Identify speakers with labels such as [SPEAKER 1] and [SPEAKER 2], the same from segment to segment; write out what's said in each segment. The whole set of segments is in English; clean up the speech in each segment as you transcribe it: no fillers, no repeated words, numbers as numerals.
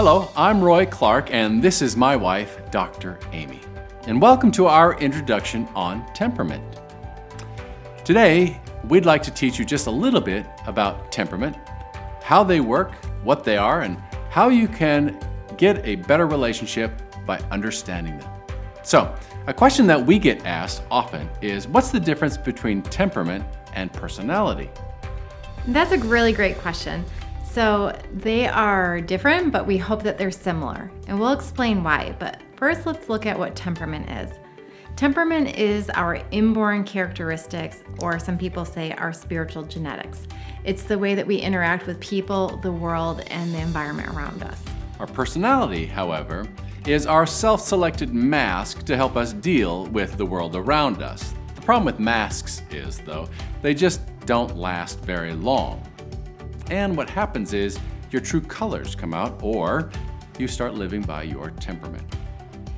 [SPEAKER 1] Hello, I'm Roy Clark, and this is my wife, Dr. Amy. And welcome to our introduction on temperament. Today, we'd like to teach you just a little bit about temperament, how they work, what they are, and how you can get a better relationship by understanding them. So, a question that we get asked often is, what's the difference between temperament and personality?
[SPEAKER 2] That's a really great question. So they are different, but we hope that they're similar. And we'll explain why. But first, let's look at what temperament is. Temperament is our inborn characteristics, or some people say our spiritual genetics. It's the way that we interact with people, the world, and the environment around us.
[SPEAKER 1] Our personality, however, is our self-selected mask to help us deal with the world around us. The problem with masks is, though, they just don't last very long. And what happens is your true colors come out, or you start living by your temperament.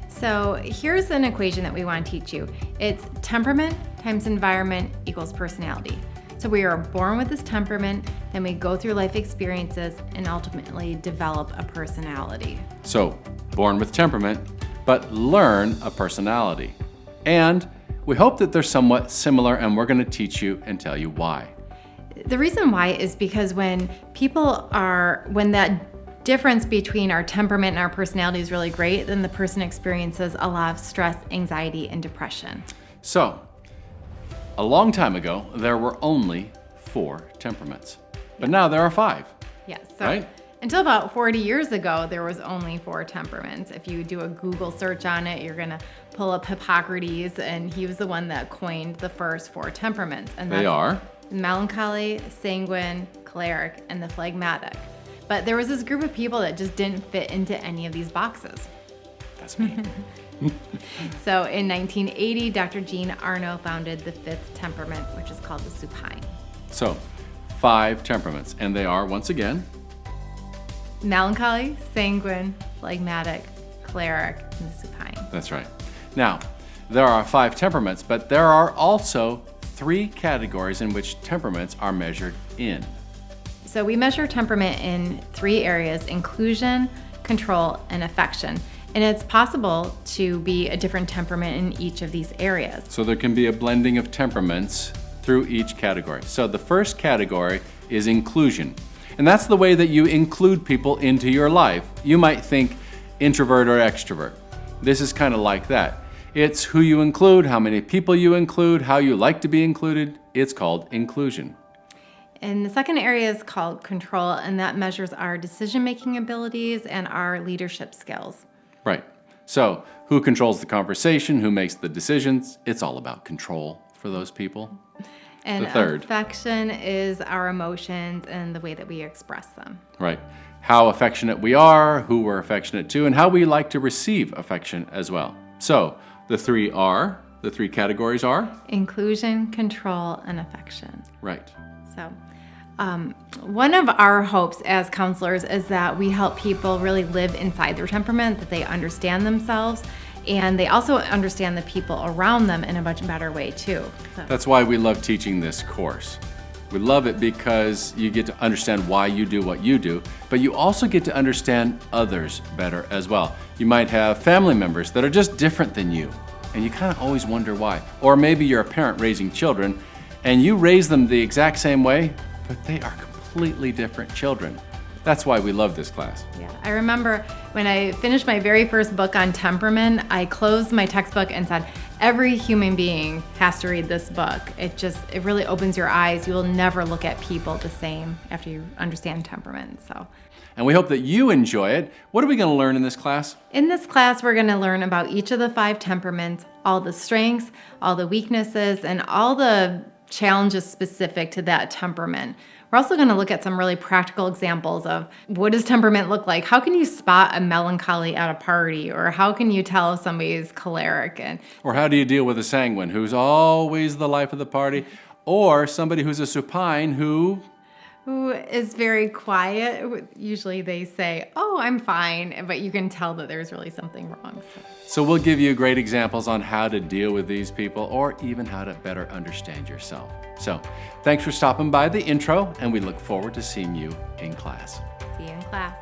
[SPEAKER 2] So here's an equation that we want to teach you. It's temperament times environment equals personality. So we are born with this temperament, then we go through life experiences and ultimately develop a personality.
[SPEAKER 1] So, born with temperament, but learn a personality. And we hope that they're somewhat similar, and we're going to teach you and tell you why.
[SPEAKER 2] The reason why is because when that difference between our temperament and our personality is really great, then the person experiences a lot of stress, anxiety, and depression.
[SPEAKER 1] So, a long time ago, there were only 4 temperaments. But now there are 5.
[SPEAKER 2] Yes. So
[SPEAKER 1] right?
[SPEAKER 2] Until about 40 years ago, there was only 4 temperaments. If you do a Google search on it, you're going to pull up Hippocrates, and he was the one that coined the first 4 temperaments. And
[SPEAKER 1] they are?
[SPEAKER 2] Melancholy, sanguine, choleric, and the phlegmatic. But there was this group of people that just didn't fit into any of these boxes.
[SPEAKER 1] That's me.
[SPEAKER 2] So in 1980, Dr. Jean Arno founded the 5th temperament, which is called the supine.
[SPEAKER 1] So, 5 temperaments, and they are, once again,
[SPEAKER 2] melancholy, sanguine, phlegmatic, choleric, and the supine.
[SPEAKER 1] That's right. Now, there are 5 temperaments, but there are also 3 categories in which temperaments are measured in.
[SPEAKER 2] So we measure temperament in 3 areas: inclusion, control, and affection. And it's possible to be a different temperament in each of these areas.
[SPEAKER 1] So there can be a blending of temperaments through each category. So the first category is inclusion. And that's the way that you include people into your life. You might think introvert or extrovert. This is kind of like that. It's who you include, how many people you include, how you like to be included. It's called inclusion.
[SPEAKER 2] And the second area is called control, and that measures our decision-making abilities and our leadership skills.
[SPEAKER 1] Right. So who controls the conversation, who makes the decisions? It's all about control for those people.
[SPEAKER 2] And
[SPEAKER 1] the third.
[SPEAKER 2] Affection is our emotions and the way that we express them.
[SPEAKER 1] Right. How affectionate we are, who we're affectionate to, and how we like to receive affection as well. So the 3 categories are?
[SPEAKER 2] Inclusion, control, and affection.
[SPEAKER 1] Right.
[SPEAKER 2] So one of our hopes as counselors is that we help people really live inside their temperament, that they understand themselves, and they also understand the people around them in a much better way too. So.
[SPEAKER 1] That's why we love teaching this course. We love it because you get to understand why you do what you do, but you also get to understand others better as well. You might have family members that are just different than you, and you kind of always wonder why. Or maybe you're a parent raising children, and you raise them the exact same way, but they are completely different children. That's why we love this class.
[SPEAKER 2] Yeah, I remember when I finished my very first book on temperament, I closed my textbook and said, every human being has to read this book. It really opens your eyes. You will never look at people the same after you understand temperament.
[SPEAKER 1] And we hope that you enjoy it. What are we going to learn in this class?
[SPEAKER 2] In this class, we're going to learn about each of the 5 temperaments, all the strengths, all the weaknesses, and all the challenges specific to that temperament. We're also going to look at some really practical examples of what does temperament look like? How can you spot a melancholy at a party? Or how can you tell if somebody is choleric?
[SPEAKER 1] Or how do you deal with a sanguine who's always the life of the party? Or somebody who's a supine who
[SPEAKER 2] is very quiet. Usually they say, oh, I'm fine, but you can tell that there's really something wrong.
[SPEAKER 1] So we'll give you great examples on how to deal with these people, or even how to better understand yourself. So thanks for stopping by the intro, and we look forward to seeing you in class.
[SPEAKER 2] See you in class.